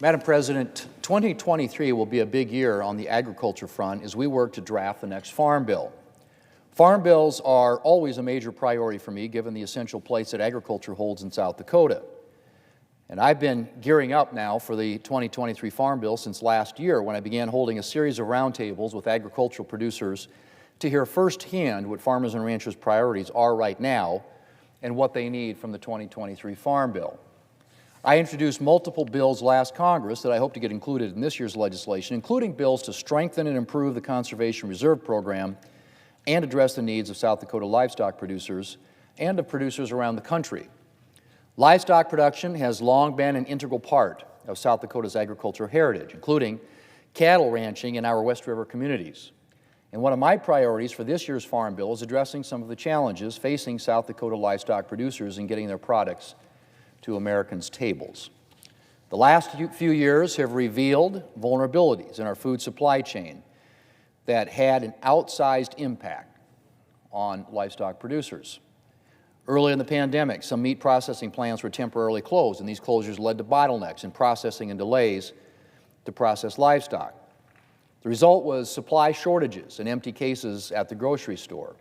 Madam President, 2023 will be a big year on the agriculture front as we work to draft the next Farm Bill. Farm bills are always a major priority for me, given the essential place that agriculture holds in South Dakota. And I've been gearing up now for the 2023 Farm Bill since last year, when I began holding a series of roundtables with agricultural producers to hear firsthand what farmers and ranchers' priorities are right now and what they need from the 2023 Farm Bill. I introduced multiple bills last Congress that I hope to get included in this year's legislation, including bills to strengthen and improve the Conservation Reserve Program and address the needs of South Dakota livestock producers and of producers around the country. Livestock production has long been an integral part of South Dakota's agricultural heritage, including cattle ranching in our West River communities. And one of my priorities for this year's Farm Bill is addressing some of the challenges facing South Dakota livestock producers in getting their products to Americans' tables. The last few years have revealed vulnerabilities in our food supply chain that had an outsized impact on livestock producers. Early in the pandemic, some meat processing plants were temporarily closed, and these closures led to bottlenecks in processing and delays to process livestock. The result was supply shortages and empty cases at the grocery store.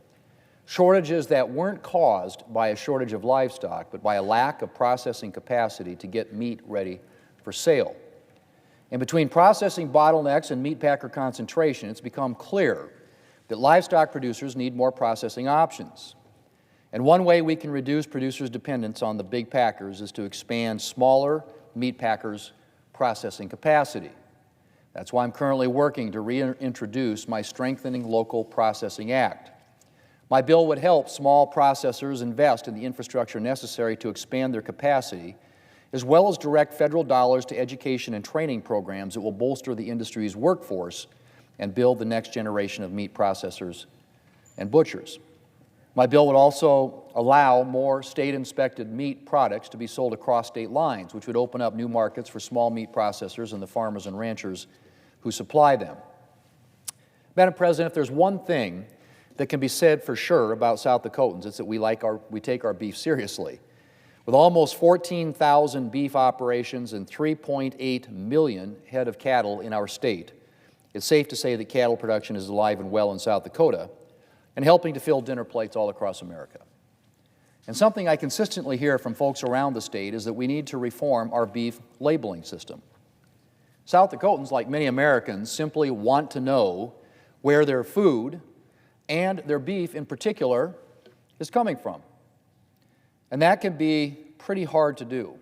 Shortages that weren't caused by a shortage of livestock, but by a lack of processing capacity to get meat ready for sale. And between processing bottlenecks and meat packer concentration, it's become clear that livestock producers need more processing options. And one way we can reduce producers' dependence on the big packers is to expand smaller meat packers' processing capacity. That's why I'm currently working to reintroduce my Strengthening Local Processing Act. My bill would help small processors invest in the infrastructure necessary to expand their capacity, as well as direct federal dollars to education and training programs that will bolster the industry's workforce and build the next generation of meat processors and butchers. My bill would also allow more state-inspected meat products to be sold across state lines, which would open up new markets for small meat processors and the farmers and ranchers who supply them. Madam President, if there's one thing that can be said for sure about South Dakotans, it's that we take our beef seriously. With almost 14,000 beef operations and 3.8 million head of cattle in our state, it's safe to say that cattle production is alive and well in South Dakota and helping to fill dinner plates all across America. And something I consistently hear from folks around the state is that we need to reform our beef labeling system. South Dakotans, like many Americans, simply want to know where their food, and their beef in particular, is coming from. And that can be pretty hard to do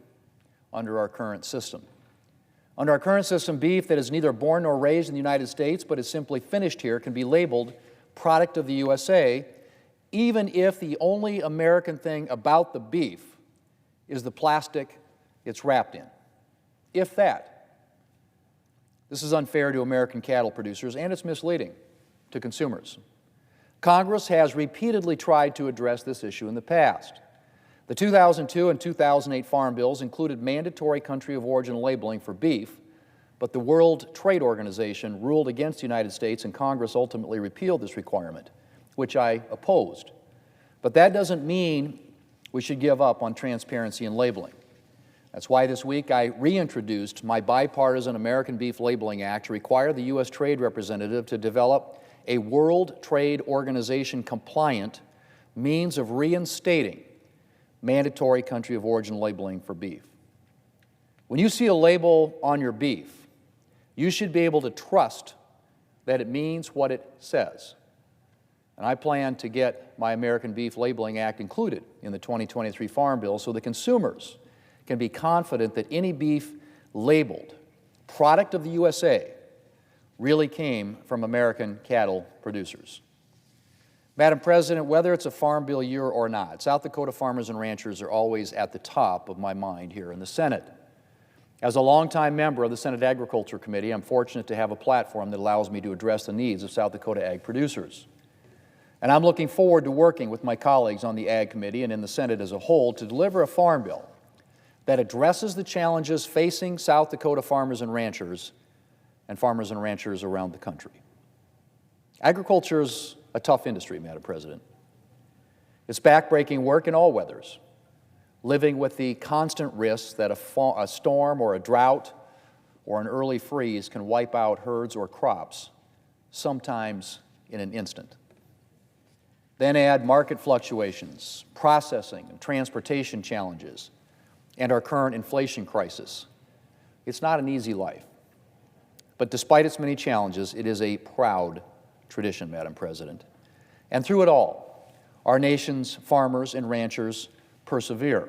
under our current system. Under our current system, beef that is neither born nor raised in the United States but is simply finished here can be labeled product of the USA, even if the only American thing about the beef is the plastic it's wrapped in. If that. This is unfair to American cattle producers, and it's misleading to consumers. Congress has repeatedly tried to address this issue in the past. The 2002 and 2008 Farm Bills included mandatory country of origin labeling for beef, but the World Trade Organization ruled against the United States, and Congress ultimately repealed this requirement, which I opposed. But that doesn't mean we should give up on transparency in labeling. That's why this week I reintroduced my bipartisan American Beef Labeling Act to require the U.S. Trade Representative to develop a World Trade Organization compliant means of reinstating mandatory country of origin labeling for beef. When you see a label on your beef, you should be able to trust that it means what it says. And I plan to get my American Beef Labeling Act included in the 2023 Farm Bill so that consumers can be confident that any beef labeled product of the USA really came from American cattle producers. Madam President, whether it's a Farm Bill year or not, South Dakota farmers and ranchers are always at the top of my mind here in the Senate. As a longtime member of the Senate Agriculture Committee, I'm fortunate to have a platform that allows me to address the needs of South Dakota ag producers. And I'm looking forward to working with my colleagues on the Ag Committee and in the Senate as a whole to deliver a Farm Bill that addresses the challenges facing South Dakota farmers and ranchers around the country. Agriculture is a tough industry, Madam President. It's backbreaking work in all weathers, living with the constant risks that a storm or a drought or an early freeze can wipe out herds or crops, sometimes in an instant. Then add market fluctuations, processing and transportation challenges, and our current inflation crisis. It's not an easy life. But despite its many challenges, it is a proud tradition, Madam President. And through it all, our nation's farmers and ranchers persevere.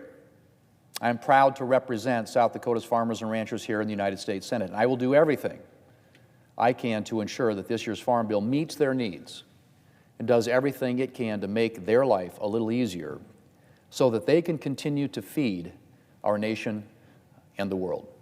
I'm proud to represent South Dakota's farmers and ranchers here in the United States Senate, and I will do everything I can to ensure that this year's Farm Bill meets their needs and does everything it can to make their life a little easier so that they can continue to feed our nation and the world.